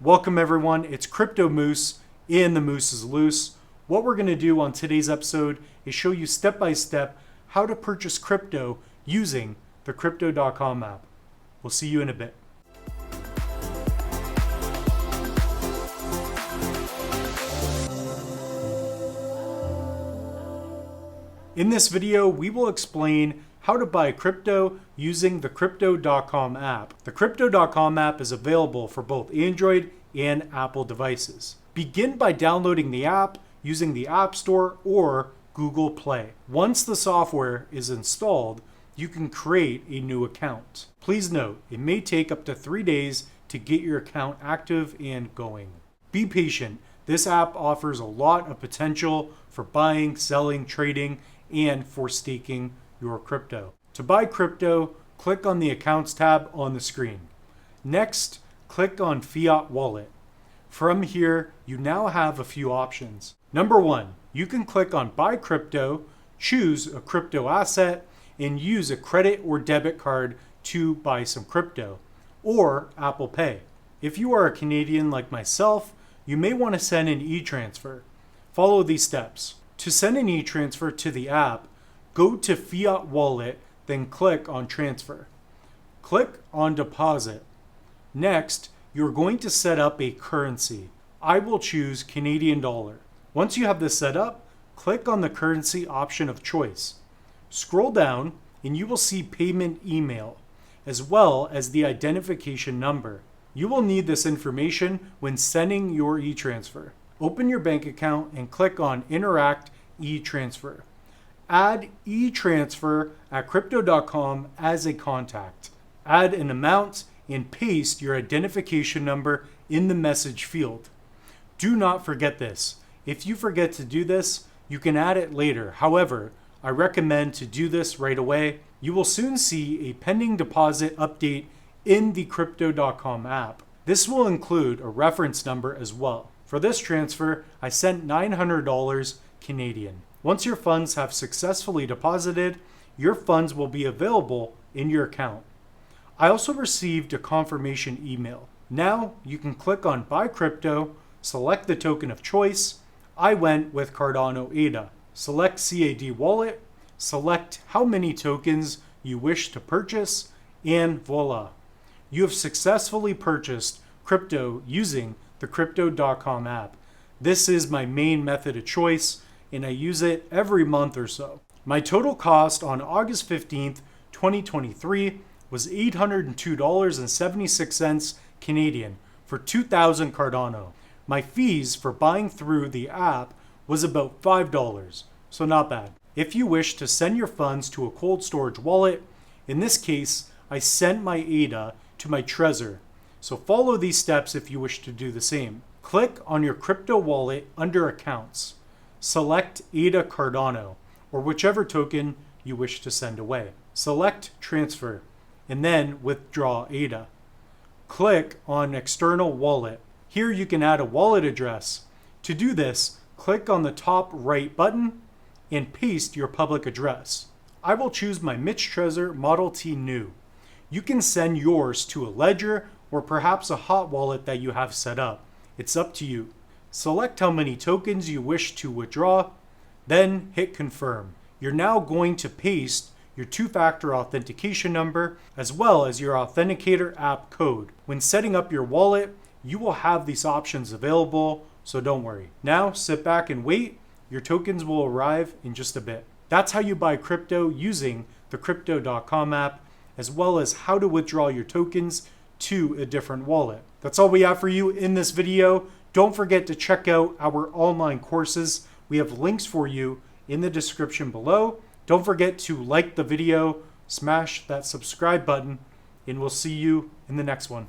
Welcome everyone, it's Crypto Moose and the Moose is Loose. What we're going to do on today's episode is show you step by step how to purchase crypto using the Crypto.com app. We'll see you in a bit. In this video, we will explain how to buy crypto using the Crypto.com app. The Crypto.com app is available for both Android and Apple devices. Begin by downloading the app using the App Store or Google Play. Once the software is installed, you can create a new account. Please note, it may take up to 3 days to get your account active and going. Be patient. This app offers a lot of potential for buying, selling, trading, and for staking your crypto. To buy crypto, click on the Accounts tab on the screen. Next, click on Fiat Wallet. From here, you now have a few options. Number 1, you can click on Buy Crypto, choose a crypto asset, and use a credit or debit card to buy some crypto, or Apple Pay. If you are a Canadian like myself, you may want to send an e-transfer. Follow these steps. To send an e-transfer to the app, go to Fiat Wallet, then click on Transfer. Click on Deposit. Next, you're going to set up a currency. I will choose Canadian dollar. Once you have this set up, click on the currency option of choice. Scroll down and you will see payment email, as well as the identification number. You will need this information when sending your e-transfer. Open your bank account and click on Interact e-transfer. Add e-transfer at Crypto.com as a contact. Add an amount and paste your identification number in the message field. Do not forget this. If you forget to do this, you can add it later. However, I recommend to do this right away. You will soon see a pending deposit update in the Crypto.com app. This will include a reference number as well. For this transfer, I sent $900 Canadian. Once your funds have successfully deposited, your funds will be available in your account. I also received a confirmation email. Now you can click on Buy Crypto, select the token of choice. I went with Cardano ADA. Select CAD wallet, select how many tokens you wish to purchase, and voila. You have successfully purchased crypto using the Crypto.com app. This is my main method of choice, and I use it every month or so. My total cost on August 15th, 2023 was $802.76 Canadian for 2,000 Cardano. My fees for buying through the app was about $5, so not bad. If you wish to send your funds to a cold storage wallet, in this case, I sent my ADA to my Trezor. So follow these steps if you wish to do the same. Click on your crypto wallet under Accounts. Select ADA Cardano, or whichever token you wish to send away. Select Transfer, and then withdraw ADA. Click on External Wallet. Here you can add a wallet address. To do this, click on the top right button and paste your public address. I will choose my Trezor Model T new. You can send yours to a ledger or perhaps a hot wallet that you have set up. It's up to you. Select how many tokens you wish to withdraw, then hit confirm. You're now going to paste your two-factor authentication number as well as your authenticator app code. When setting up your wallet, you will have these options available, so don't worry. Now sit back and wait. Your tokens will arrive in just a bit. That's how you buy crypto using the Crypto.com app, as well as how to withdraw your tokens to a different wallet. That's all we have for you in this video. Don't forget to check out our online courses. We have links for you in the description below. Don't forget to like the video, smash that subscribe button, and we'll see you in the next one.